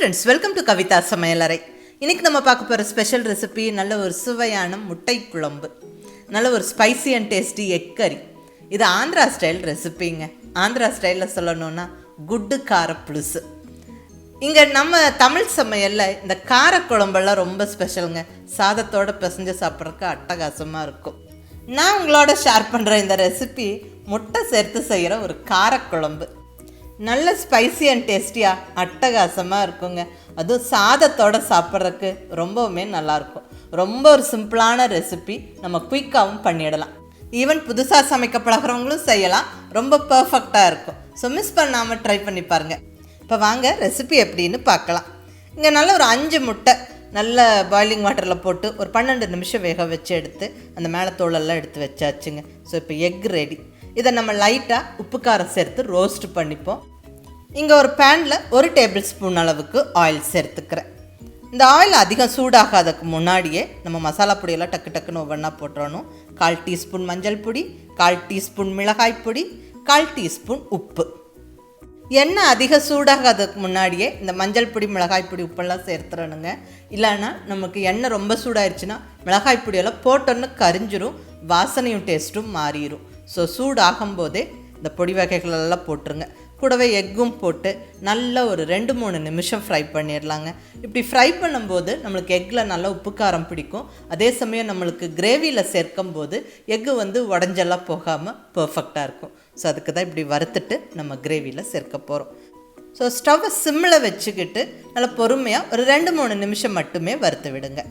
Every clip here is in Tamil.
Friends, welcome to கவிதாசமையலறை. இன்றைக்கி நம்ம பார்க்க போகிற ஸ்பெஷல் ரெசிபி நல்ல ஒரு சுவையான முட்டைக்குழம்பு, நல்ல ஒரு ஸ்பைசி அண்ட் டேஸ்டி எக் கறி. இது ஆந்திரா ஸ்டைல் ரெசிபிங்க. ஆந்திரா ஸ்டைலில் சொல்லணுன்னா குட்டு கார புளுசு. இங்கே நம்ம தமிழ் சமையலில் இந்த காரக்குழம்பெல்லாம் ரொம்ப ஸ்பெஷலுங்க. சாதத்தோடு பிசைஞ்சு சாப்பிட்றதுக்கு அட்டகாசமாக இருக்கும். நான் உங்களோட ஷேர் பண்ணுற இந்த ரெசிபி முட்டை சேர்த்து செய்கிற ஒரு காரக்குழம்பு. நல்ல ஸ்பைசி அண்ட் டேஸ்டியாக அட்டகாசமாக இருக்குங்க. அதுவும் சாதத்தோடு சாப்பிட்றதுக்கு ரொம்பவுமே நல்லாயிருக்கும். ரொம்ப ஒரு சிம்பிளான ரெசிபி, நம்ம குயிக்காகவும் பண்ணிடலாம். ஈவன் புதுசாக சமைக்க பழகிறவங்களும் செய்யலாம். ரொம்ப பர்ஃபெக்டாக இருக்கும். ஸோ மிஸ் பண்ணாமல் ட்ரை பண்ணி பாருங்கள். இப்போ வாங்க ரெசிபி எப்படின்னு பார்க்கலாம். இங்கே நல்ல ஒரு 5 முட்டை நல்ல பாயிலிங் வாட்டரில் போட்டு ஒரு 12 நிமிஷம் வேக வச்சு எடுத்து அந்த மேலே தோலெல்லாம் எடுத்து வச்சாச்சுங்க. ஸோ இப்போ எக் ரெடி. இதை நம்ம லைட்டாக உப்பு காரம் சேர்த்து ரோஸ்ட் பண்ணிப்போம். இங்கே ஒரு பேனில் 1 டேபிள் ஸ்பூன் அளவுக்கு ஆயில் சேர்த்துக்கிறேன். இந்த ஆயில் அதிகம் சூடாகாததுக்கு முன்னாடியே நம்ம மசாலா பொடியெல்லாம் டக்கு டக்குன்னு ஒவ்வொன்றா போட்டுறணும். 1/4 டீஸ்பூன் மஞ்சள் பொடி, 1/4 டீஸ்பூன் மிளகாய் பொடி, 1/4 டீஸ்பூன் உப்பு. எண்ணெய் அதிகம் சூடாகாததுக்கு முன்னாடியே இந்த மஞ்சள் பொடி, மிளகாய் பொடி, உப்பெல்லாம் சேர்த்துறணுங்க. இல்லைன்னா நமக்கு எண்ணெய் ரொம்ப சூடாயிடுச்சுன்னா மிளகாய் பொடியெல்லாம் போட்டோன்னு கரிஞ்சிரும், வாசனையும் டேஸ்ட்டும் மாறிடும். ஸோ சூடாகும்போதே இந்த பொடி வகைகளெல்லாம் போட்டுருங்க. கூடவே எக்கும் போட்டு நல்லா ஒரு 2-3 நிமிஷம் ஃப்ரை பண்ணிடலாங்க. இப்படி ஃப்ரை பண்ணும்போது நம்மளுக்கு எக்கில் நல்லா உப்பு காரம் பிடிக்கும். அதே சமயம் நம்மளுக்கு கிரேவியில் சேர்க்கும் போது எக்கு உடஞ்செல்லாம் போகாமல் பர்ஃபெக்டாக இருக்கும். ஸோ அதுக்கு தான் இப்படி வறுத்துட்டு நம்ம கிரேவியில் சேர்க்க போகிறோம். ஸோ ஸ்டவ்வை சிம்மில் வச்சுக்கிட்டு நல்லா பொறுமையாக ஒரு 2-3 நிமிஷம் மட்டுமே வறுத்து விடுங்க.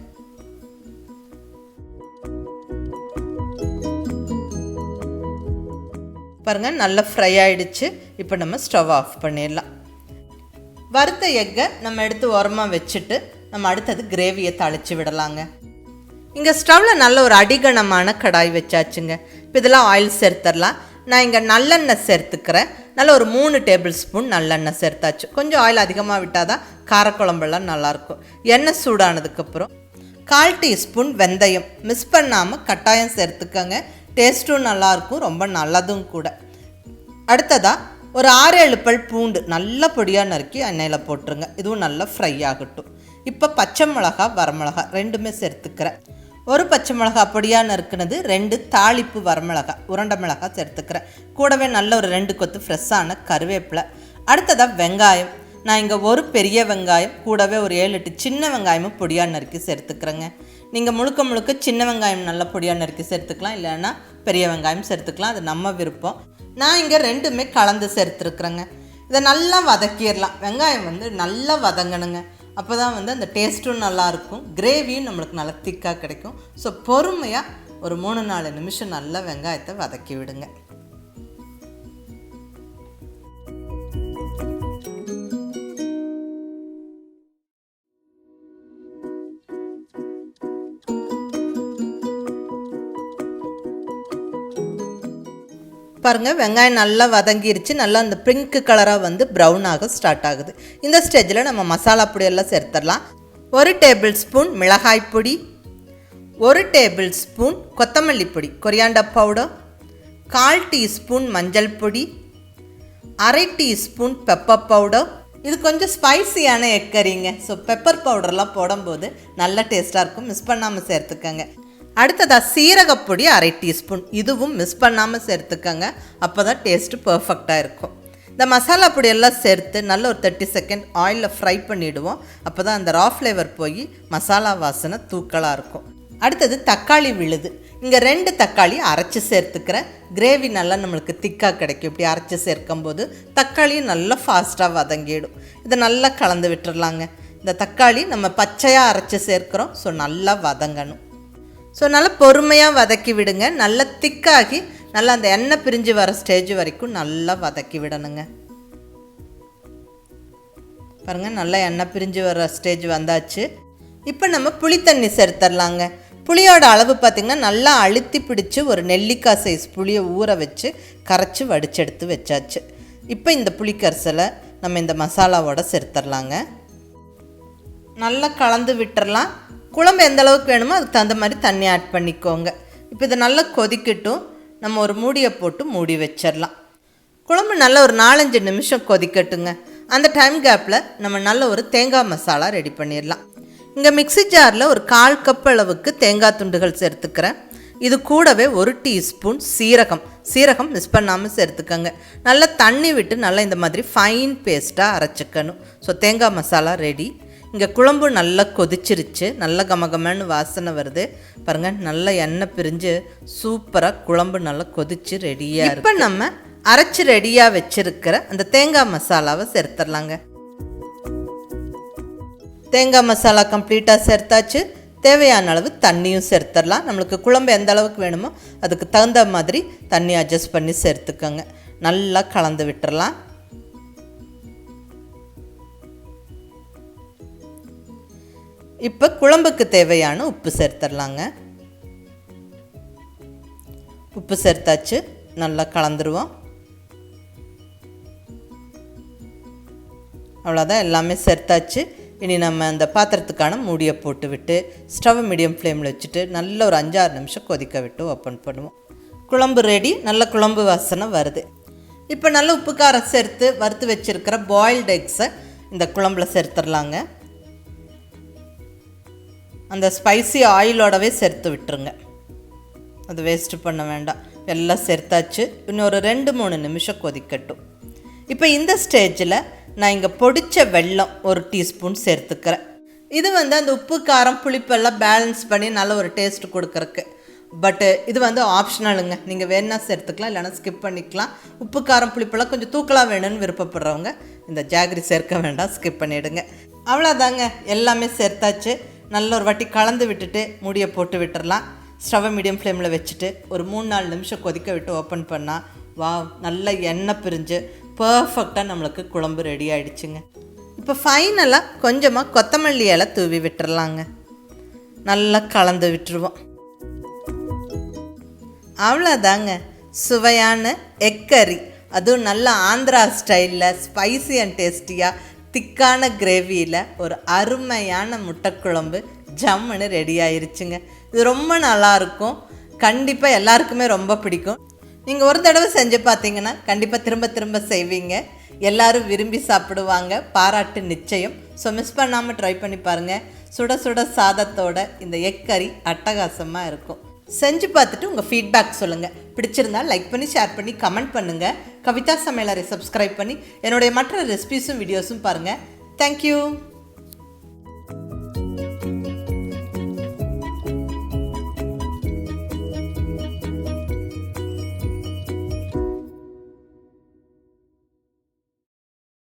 பாருங்கள், நல்லா ஃப்ரை ஆகிடுச்சு. இப்போ நம்ம ஸ்டவ் ஆஃப் பண்ணிடலாம். வறுத்த எக்கை நம்ம எடுத்து ஓரமாக வச்சுட்டு நம்ம அடுத்தது கிரேவியை தாளித்து விடலாங்க. இங்கே ஸ்டவ்வில் நல்ல ஒரு அடிகனமான கடாய் வச்சாச்சுங்க. இப்போ இதெல்லாம் ஆயில் சேர்த்துடலாம். நான் இங்கே நல்லெண்ணெய் சேர்த்துக்கிறேன். நல்ல ஒரு 3 டேபிள் ஸ்பூன் நல்லெண்ணெய் சேர்த்தாச்சு. கொஞ்சம் ஆயில் அதிகமாக விட்டால் தான் காரக்குழம்பெல்லாம் நல்லாயிருக்கும். எண்ணெய் சூடானதுக்கப்புறம் 1/4 டீஸ்பூன் வெந்தயம் மிஸ் பண்ணாமல் கட்டாயம் சேர்த்துக்கோங்க. டேஸ்ட்டும் நல்லாயிருக்கும், ரொம்ப நல்லதும் கூட. அடுத்ததாக ஒரு 6-7 பல் பூண்டு நல்ல பொடியாக நறுக்கி எண்ணெயில் போட்டுருங்க. இதுவும் நல்லா ஃப்ரை ஆகட்டும். இப்போ பச்சை மிளகா, வரமிளகா ரெண்டுமே சேர்த்துக்கிறேன். ஒரு பச்சை மிளகா பொடியாக நறுக்குனது, 2 தாளிப்பு வரமிளகா, உருண்டை மிளகா சேர்த்துக்கிறேன். கூடவே நல்ல ஒரு 2 கொத்து ஃப்ரெஷ்ஷான கருவேப்பிலை. அடுத்ததாக வெங்காயம். நான் இங்கே ஒரு பெரிய வெங்காயம் கூடவே ஒரு 7-8 சின்ன வெங்காயமும் பொடியாக நறுக்கி சேர்த்துக்கிறேங்க. நீங்கள் முழுக்க சின்ன வெங்காயம் நல்லா பொடியாக நறுக்கி சேர்த்துக்கலாம், இல்லைன்னா பெரிய வெங்காயம் சேர்த்துக்கலாம். அது நம்ம விருப்பம். நான் இங்கே ரெண்டுமே கலந்து சேர்த்துருக்குறேங்க. இதை நல்லா வதக்கிடலாம். வெங்காயம் நல்லா வதங்கணுங்க. அப்போ தான் அந்த டேஸ்ட்டும் நல்லாயிருக்கும், கிரேவியும் நம்மளுக்கு நல்லா திக்காக கிடைக்கும். ஸோ பொறுமையாக ஒரு 3-4 நிமிஷம் நல்லா வெங்காயத்தை வதக்கி விடுங்க. பாருங்கள், வெங்காயம் நல்லா வதங்கிருச்சு. நல்லா அந்த பிங்க் கலராக ப்ரௌன் ஆக ஸ்டார்ட் ஆகுது. இந்த ஸ்டேஜில் நம்ம மசாலா பொடியெல்லாம் சேர்த்துடலாம். 1 டேபிள் ஸ்பூன் மிளகாய் பொடி, 1 டேபிள் ஸ்பூன் கொத்தமல்லி பொடி, கொரியாண்டர் பவுடர், 1/4 டீஸ்பூன் மஞ்சள் பொடி, 1/2 டீஸ்பூன் பெப்பர் பவுடர். இது கொஞ்சம் ஸ்பைசியான எக் கறிங்க. ஸோ பெப்பர் பவுடர்லாம் போடும்போது நல்ல டேஸ்ட்டாக இருக்கும், மிஸ் பண்ணாமல் சேர்த்துக்கங்க. அடுத்ததாக சீரகப்பொடி 1/2 டீஸ்பூன், இதுவும் மிஸ் பண்ணாமல் சேர்த்துக்கங்க. அப்போ தான் டேஸ்ட்டு பர்ஃபெக்டாக இருக்கும். இந்த மசாலா பொடியெல்லாம் சேர்த்து நல்ல ஒரு 30 செகண்ட் ஆயிலில் ஃப்ரை பண்ணிவிடுவோம். அப்போ தான் அந்த ரா ஃப்ளேவர் போய் மசாலா வாசனை தூக்கலாக இருக்கும். அடுத்தது தக்காளி விழுது. இங்கே 2 தக்காளி அரைச்சி சேர்த்துக்கிறேன். கிரேவி நல்லா நம்மளுக்கு திக்காக கிடைக்கும். இப்படி அரைச்சி சேர்க்கும்போது தக்காளியும் நல்லா ஃபாஸ்ட்டாக வதங்கிடும். இதை நல்லா கலந்து விட்டுடலாங்க. இந்த தக்காளி நம்ம பச்சையாக அரைச்சி சேர்க்குறோம். ஸோ நல்லா வதங்கணும். ஸோ நல்லா பொறுமையாக வதக்கி விடுங்க. நல்லா திக்காகி நல்லா அந்த எண்ணெய் பிரிஞ்சு வர ஸ்டேஜ் வரைக்கும் நல்லா வதக்கி விடணுங்க. பாருங்கள், நல்லா எண்ணெய் பிரிஞ்சு வர ஸ்டேஜ் வந்தாச்சு. இப்போ நம்ம புளி தண்ணி சேர்த்துடலாங்க. புளியோட அளவு பார்த்திங்கன்னா நல்லா அழுத்தி பிடிச்சி ஒரு நெல்லிக்காய் சைஸ் புளியை ஊற வச்சு கரைச்சி வடிச்செடுத்து வச்சாச்சு. இப்போ இந்த புளி கரைசலை நம்ம இந்த மசாலாவோட சேர்த்துடலாங்க. நல்லா கலந்து விட்டுறலாம். குழம்பு எந்த அளவுக்கு வேணுமோ அதுக்கு தகுந்த மாதிரி தண்ணி ஆட் பண்ணிக்கோங்க. இப்போ இதை நல்லா கொதிக்கட்டும். நம்ம ஒரு மூடியை போட்டு மூடி வச்சிடலாம். குழம்பு நல்லா ஒரு 4-5 நிமிஷம் கொதிக்கட்டுங்க. அந்த டைம் கேப்பில் நம்ம நல்ல ஒரு தேங்காய் மசாலா ரெடி பண்ணிடலாம். இங்கே மிக்ஸி ஜாரில் ஒரு 1/4 கப் அளவுக்கு தேங்காய் துண்டுகள் சேர்த்துக்கிறேன். இது கூடவே 1 டீஸ்பூன் சீரகம் மிஸ் பண்ணாமல் சேர்த்துக்கோங்க. நல்லா தண்ணி விட்டு நல்லா இந்த மாதிரி ஃபைன் பேஸ்ட்டாக அரைச்சிக்கணும். ஸோ தேங்காய் மசாலா ரெடி. இங்கே குழம்பு நல்லா கொதிச்சிருச்சு, நல்லா கமகமன்னு வாசனை வருது பாருங்கள். நல்லா எண்ணெய் பிரிஞ்சு சூப்பராக குழம்பு நல்லா கொதிச்சு ரெடியாக இருக்கு. இப்போ நம்ம அரைச்சி ரெடியாக வச்சுருக்கிற அந்த தேங்காய் மசாலாவை சேர்த்துடலாங்க. தேங்காய் மசாலா கம்ப்ளீட்டாக சேர்த்தாச்சு. தேவையான அளவு தண்ணியும் சேர்த்துடலாம். நம்மளுக்கு குழம்பு எந்த அளவுக்கு வேணுமோ அதுக்கு தகுந்த மாதிரி தண்ணி அட்ஜஸ்ட் பண்ணி சேர்த்துக்கோங்க. நல்லா கலந்து விட்டுறலாம். இப்போ குழம்புக்கு தேவையான உப்பு சேர்த்துடலாங்க. உப்பு சேர்த்தாச்சு, நல்லா கலந்துருவோம். அவ்வளோதான், எல்லாமே சேர்த்தாச்சு. இனி நம்ம அந்த பாத்திரத்துக்கான மூடியை போட்டு விட்டு ஸ்டவ் மீடியம் ஃப்ளேமில் வச்சுட்டு நல்ல ஒரு 5-6 நிமிஷம் கொதிக்க விட்டு ஓப்பன் பண்ணுவோம். குழம்பு ரெடி, நல்ல குழம்பு வாசனை வருது. இப்போ நல்ல உப்பு காரம் சேர்த்து வறுத்து வச்சுருக்கிற பாயில்டு எக்ஸை இந்த குழம்புல சேர்த்துடலாங்க. அந்த ஸ்பைசி ஆயிலோடவே சேர்த்து விட்டுருங்க, அது வேஸ்ட்டு பண்ண வேண்டாம். எல்லாம் சேர்த்தாச்சு. இன்னொரு 2-3 நிமிஷம் கொதிக்கட்டும். இப்போ இந்த ஸ்டேஜில் நான் இங்கே பொடிச்ச வெல்லம் 1 டீஸ்பூன் சேர்த்துக்கிறேன். இது அந்த உப்பு காரம் புளிப்பெல்லாம் பேலன்ஸ் பண்ணி நல்ல ஒரு டேஸ்ட் கொடுக்குறக்கு. பட்டு இது ஆப்ஷனலுங்க, நீங்கள் வேணா சேர்த்துக்கலாம், இல்லைனா ஸ்கிப் பண்ணிக்கலாம். உப்பு காரம் புளிப்பெல்லாம் கொஞ்சம் தூக்கலாக வேணும்னு விருப்பப்படுறவங்க இந்த ஜாகரி சேர்க்க வேண்டாம், ஸ்கிப் பண்ணிவிடுங்க. அவ்வளோதாங்க, எல்லாமே சேர்த்தாச்சு. நல்ல ஒரு வாட்டி கலந்து விட்டுட்டு மூடியை போட்டு விட்டுடலாம். ஸ்டவ்வை மீடியம் ஃப்ளேமில் வச்சுட்டு ஒரு 3-4 நிமிஷம் கொதிக்க விட்டு ஓப்பன் பண்ணால் நல்ல எண்ணெய் பிரிஞ்சு பர்ஃபெக்டாக நம்மளுக்கு குழம்பு ரெடி ஆகிடுச்சுங்க. இப்போ ஃபைனலாக கொஞ்சமாக கொத்தமல்லி இலை தூவி விட்டுறலாங்க. நல்லா கலந்து விட்டுருவோம். அவ்வளோதாங்க, சுவையான எக் கறி, அதுவும் நல்ல ஆந்திரா ஸ்டைலில் ஸ்பைசி அண்ட் டேஸ்டியாக திக்கான கிரேவியில் ஒரு அருமையான முட்டைக்குழம்பு ஜம்முன்னு ரெடி ஆயிருச்சுங்க. இது ரொம்ப நல்லாயிருக்கும், கண்டிப்பாக எல்லாருக்குமே ரொம்ப பிடிக்கும். நீங்கள் ஒரு தடவை செஞ்சு பார்த்தீங்கன்னா கண்டிப்பாக திரும்ப திரும்ப செய்வீங்க. எல்லோரும் விரும்பி சாப்பிடுவாங்க, பாராட்டு நிச்சயம். ஸோ மிஸ் பண்ணாமல் ட்ரை பண்ணி பாருங்கள். சுட சுட சாதத்தோட இந்த எக் கறி அட்டகாசமாக இருக்கும். செஞ்சு பார்த்துட்டு உங்கள் ஃபீட்பேக் சொல்லுங்கள். பிடிச்சிருந்தால் லைக் பண்ணி ஷேர் பண்ணி கமெண்ட் பண்ணுங்கள். கவிதா சமையலறை சப்ஸ்கிரைப் பண்ணி என்னுடைய மற்ற ரெசிபீஸும் வீடியோஸும் பாருங்கள். தேங்க்யூ.